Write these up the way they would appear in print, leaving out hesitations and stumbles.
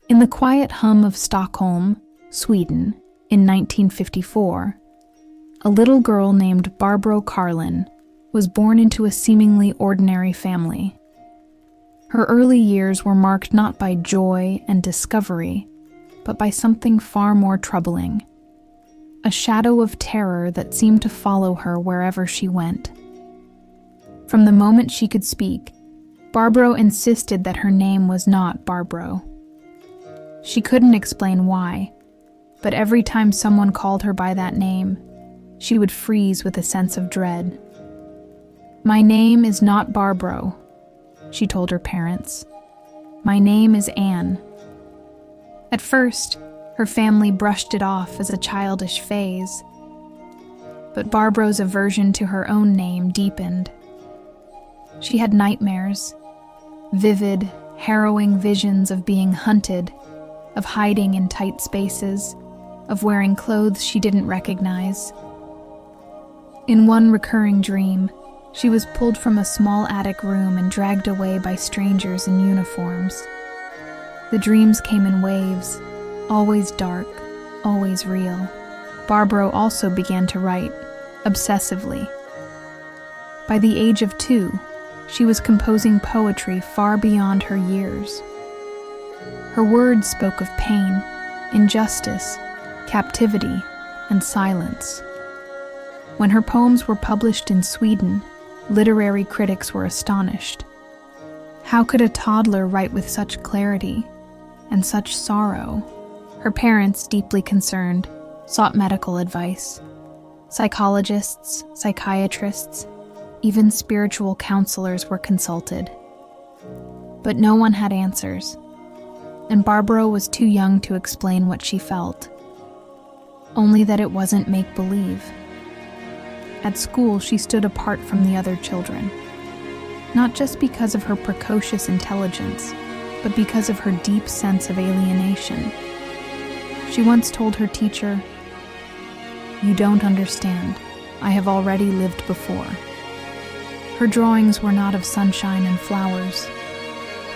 In the quiet hum of Stockholm, Sweden, in 1954, a little girl named Barbro Karlen was born into a seemingly ordinary family. Her early years were marked not by joy and discovery, but by something far more troubling, a shadow of terror that seemed to follow her wherever she went. From the moment she could speak, Barbro insisted that her name was not Barbro. She couldn't explain why, but every time someone called her by that name, she would freeze with a sense of dread. "My name is not Barbro," she told her parents. "My name is Anne." At first, her family brushed it off as a childish phase, but Barbro's aversion to her own name deepened. She had nightmares, vivid, harrowing visions of being hunted, of hiding in tight spaces, of wearing clothes she didn't recognize. In one recurring dream, she was pulled from a small attic room and dragged away by strangers in uniforms. The dreams came in waves, always dark, always real. Barbro also began to write, obsessively. By the age of 2, she was composing poetry far beyond her years. Her words spoke of pain, injustice, captivity, and silence. When her poems were published in Sweden, literary critics were astonished. How could a toddler write with such clarity and such sorrow? Her parents, deeply concerned, sought medical advice. Psychologists, psychiatrists, even spiritual counselors were consulted. But no one had answers, and Barbro was too young to explain what she felt. Only that it wasn't make-believe. At school, she stood apart from the other children, not just because of her precocious intelligence, but because of her deep sense of alienation. She once told her teacher, "You don't understand. I have already lived before." Her drawings were not of sunshine and flowers.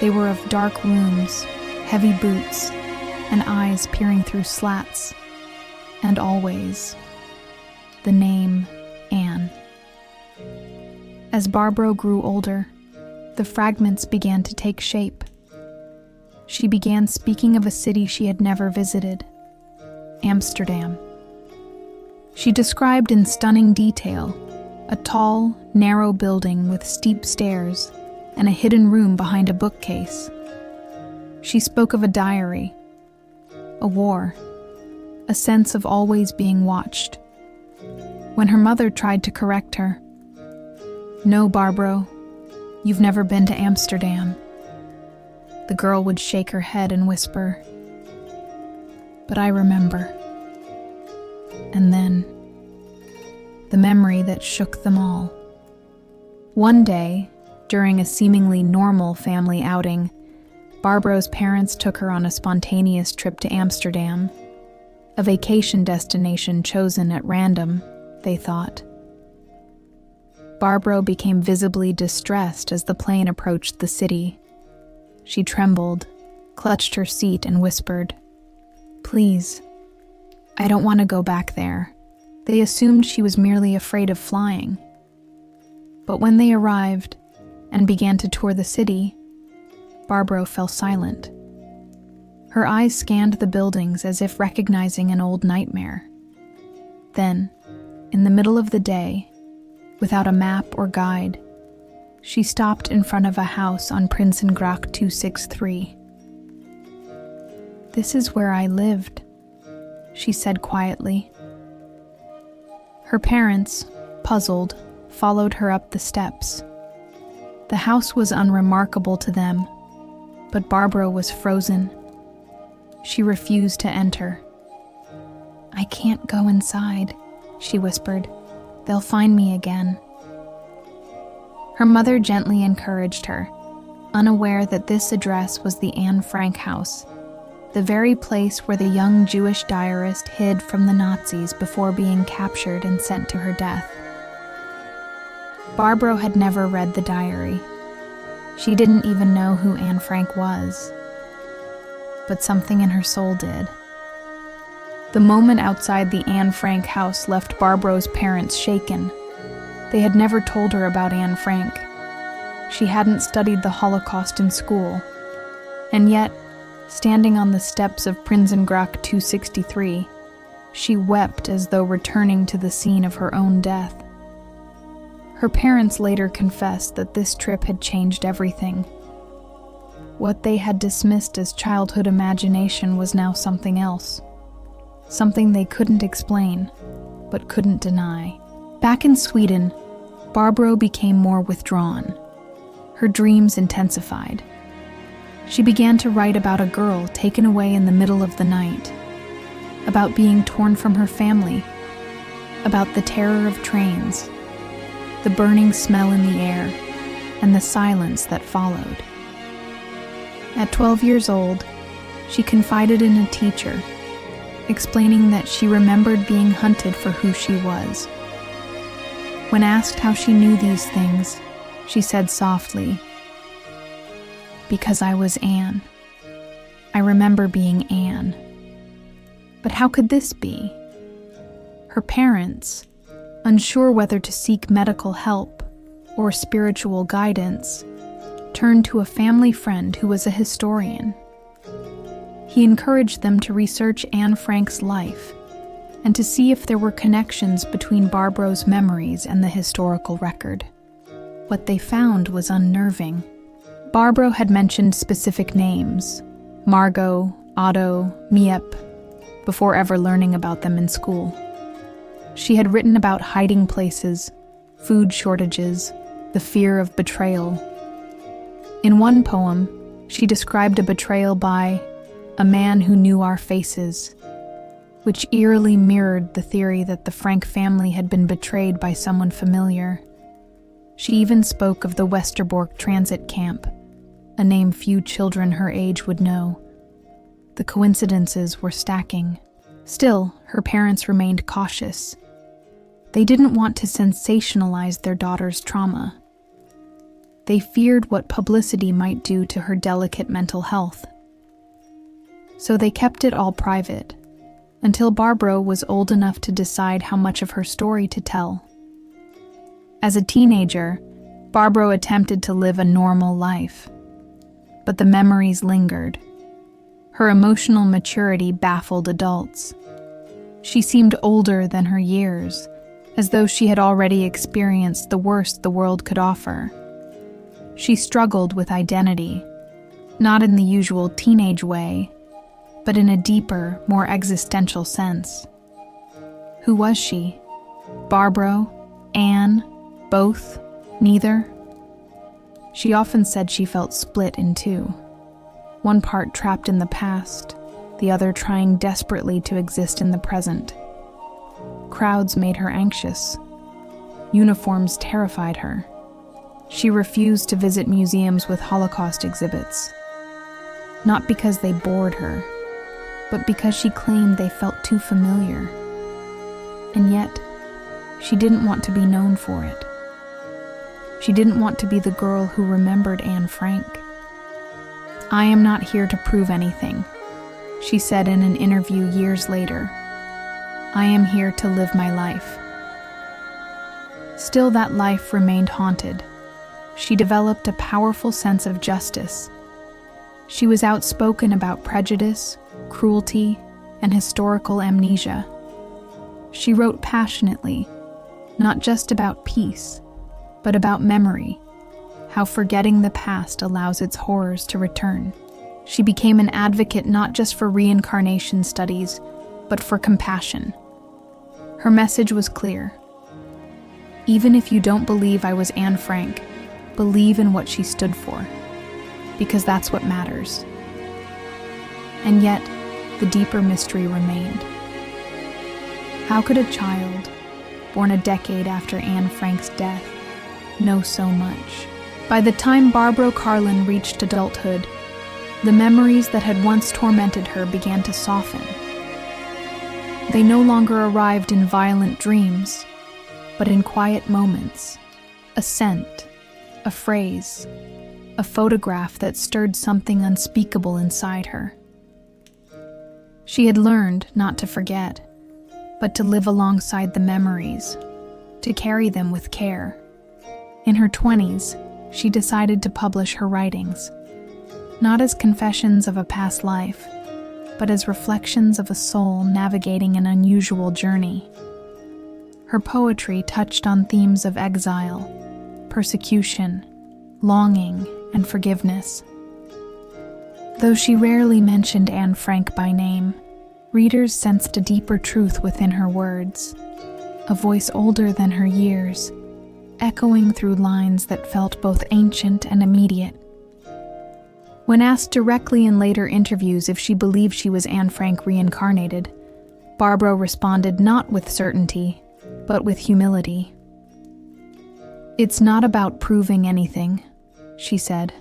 They were of dark rooms, heavy boots, and eyes peering through slats, and always the name Anne. As Barbro grew older, the fragments began to take shape. She began speaking of a city she had never visited, Amsterdam. She described in stunning detail a tall, narrow building with steep stairs and a hidden room behind a bookcase. She spoke of a diary, a war, a sense of always being watched. When her mother tried to correct her, "No, Barbro, you've never been to Amsterdam," the girl would shake her head and whisper, "But I remember." And then, the memory that shook them all. One day, during a seemingly normal family outing, Barbro's parents took her on a spontaneous trip to Amsterdam, a vacation destination chosen at random, they thought. Barbro became visibly distressed as the plane approached the city. She trembled, clutched her seat, and whispered, "Please, I don't want to go back there." They assumed she was merely afraid of flying. But when they arrived and began to tour the city, Barbro fell silent. Her eyes scanned the buildings as if recognizing an old nightmare. Then, in the middle of the day, without a map or guide, she stopped in front of a house on Prinsengracht 263. "This is where I lived," she said quietly. Her parents, puzzled, followed her up the steps. The house was unremarkable to them, but Barbro was frozen. She refused to enter. "I can't go inside," she whispered. "They'll find me again." Her mother gently encouraged her, unaware that this address was the Anne Frank house, the very place where the young Jewish diarist hid from the Nazis before being captured and sent to her death. Barbro had never read the diary. She didn't even know who Anne Frank was. but something in her soul did. The moment outside the Anne Frank house left Barbro's parents shaken. They had never told her about Anne Frank. She hadn't studied the Holocaust in school. And yet, standing on the steps of Prinsengracht 263, she wept as though returning to the scene of her own death. Her parents later confessed that this trip had changed everything. What they had dismissed as childhood imagination was now something else. Something they couldn't explain, but couldn't deny. Back in Sweden, Barbro became more withdrawn. Her dreams intensified. She began to write about a girl taken away in the middle of the night, about being torn from her family, about the terror of trains, the burning smell in the air, and the silence that followed. At 12 years old, she confided in a teacher, explaining that she remembered being hunted for who she was. When asked how she knew these things, she said softly, "Because I was Anne. I remember being Anne." But how could this be? Her parents, unsure whether to seek medical help or spiritual guidance, turned to a family friend who was a historian. He encouraged them to research Anne Frank's life and to see if there were connections between Barbro's memories and the historical record. What they found was unnerving. Barbro had mentioned specific names, Margot, Otto, Miep, before ever learning about them in school. She had written about hiding places, food shortages, the fear of betrayal. In one poem, she described a betrayal by a man who knew our faces, which eerily mirrored the theory that the Frank family had been betrayed by someone familiar. She even spoke of the Westerbork transit camp, a name few children her age would know. The coincidences were stacking. Still, her parents remained cautious. They didn't want to sensationalize their daughter's trauma. They feared what publicity might do to her delicate mental health. So they kept it all private, until Barbro was old enough to decide how much of her story to tell. As a teenager, Barbro attempted to live a normal life, but the memories lingered. Her emotional maturity baffled adults. She seemed older than her years, as though she had already experienced the worst the world could offer. She struggled with identity, not in the usual teenage way, but in a deeper, more existential sense. Who was she? Barbro? Anne? Both? Neither? She often said she felt split in two. One part trapped in the past, the other trying desperately to exist in the present. Crowds made her anxious. Uniforms terrified her. She refused to visit museums with Holocaust exhibits. Not because they bored her, but because she claimed they felt too familiar. And yet, she didn't want to be known for it. She didn't want to be the girl who remembered Anne Frank. "I am not here to prove anything," she said in an interview years later. "I am here to live my life." Still, that life remained haunted. She developed a powerful sense of justice. She was outspoken about prejudice, cruelty, and historical amnesia. She wrote passionately, not just about peace, but about memory, how forgetting the past allows its horrors to return. She became an advocate not just for reincarnation studies, but for compassion. Her message was clear. Even if you don't believe I was Anne Frank, believe in what she stood for, because that's what matters. And yet, the deeper mystery remained. How could a child, born a decade after Anne Frank's death, know so much? By the time Barbro Karlen reached adulthood, the memories that had once tormented her began to soften. They no longer arrived in violent dreams, but in quiet moments, a scent, a phrase, a photograph that stirred something unspeakable inside her. She had learned not to forget, but to live alongside the memories, to carry them with care. In her 20s, she decided to publish her writings, not as confessions of a past life, but as reflections of a soul navigating an unusual journey. Her poetry touched on themes of exile, persecution, longing, and forgiveness. Though she rarely mentioned Anne Frank by name, readers sensed a deeper truth within her words, a voice older than her years, echoing through lines that felt both ancient and immediate. When asked directly in later interviews if she believed she was Anne Frank reincarnated, Barbro responded not with certainty, but with humility. "It's not about proving anything," she said.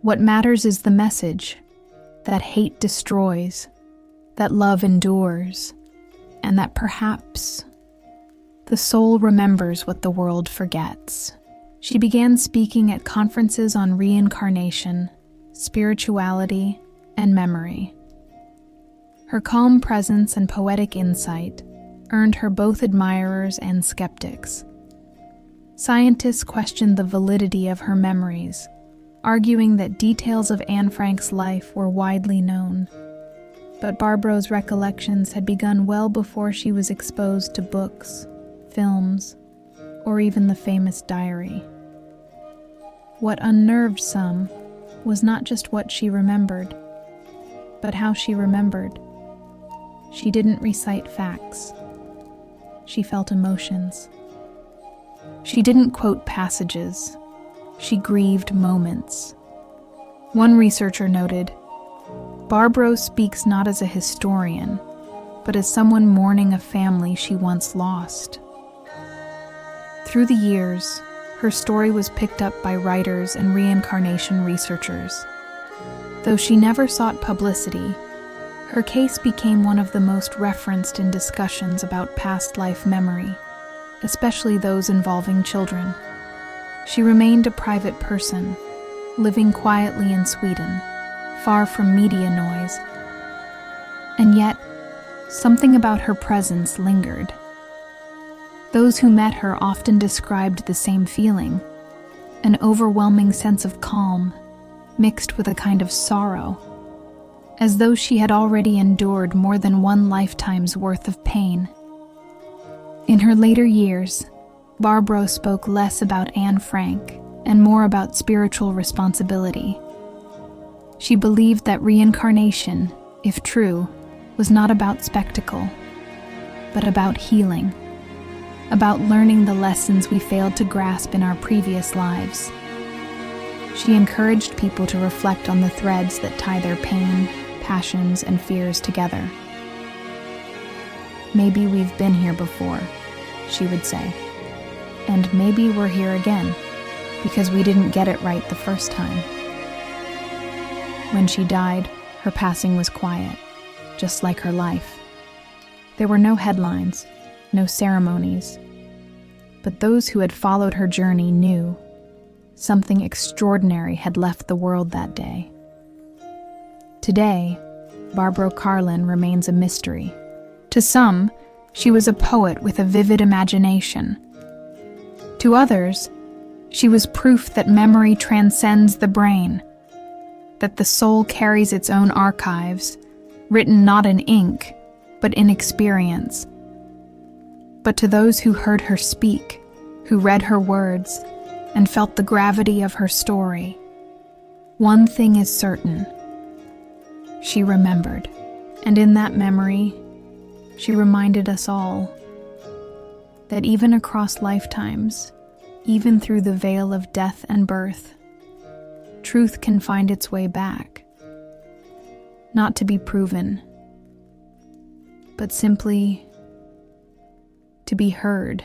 "What matters is the message, that hate destroys, that love endures, and that perhaps the soul remembers what the world forgets." She began speaking at conferences on reincarnation, spirituality, and memory. Her calm presence and poetic insight earned her both admirers and skeptics. Scientists questioned the validity of her memories, arguing that details of Anne Frank's life were widely known. But Barbro's recollections had begun well before she was exposed to books, films, or even the famous diary. What unnerved some was not just what she remembered, but how she remembered. She didn't recite facts. She felt emotions. She didn't quote passages. She grieved moments. One researcher noted, "Barbro speaks not as a historian, but as someone mourning a family she once lost." Through the years, her story was picked up by writers and reincarnation researchers. Though she never sought publicity, her case became one of the most referenced in discussions about past life memory, especially those involving children. She remained a private person, living quietly in Sweden, far from media noise. And yet, something about her presence lingered. Those who met her often described the same feeling, an overwhelming sense of calm, mixed with a kind of sorrow, as though she had already endured more than one lifetime's worth of pain. In her later years, Barbro spoke less about Anne Frank and more about spiritual responsibility. She believed that reincarnation, if true, was not about spectacle, but about healing. About learning the lessons we failed to grasp in our previous lives. She encouraged people to reflect on the threads that tie their pain, passions, and fears together. "Maybe we've been here before," she would say. "And maybe we're here again, because we didn't get it right the first time." When she died, her passing was quiet, just like her life. There were no headlines, no ceremonies, but those who had followed her journey knew something extraordinary had left the world that day. Today, Barbro Karlen remains a mystery. To some, she was a poet with a vivid imagination. To others, she was proof that memory transcends the brain, that the soul carries its own archives, written not in ink, but in experience. But to those who heard her speak, who read her words, and felt the gravity of her story, one thing is certain. She remembered, and in that memory, she reminded us all that even across lifetimes, even through the veil of death and birth, truth can find its way back, not to be proven, but simply to be heard.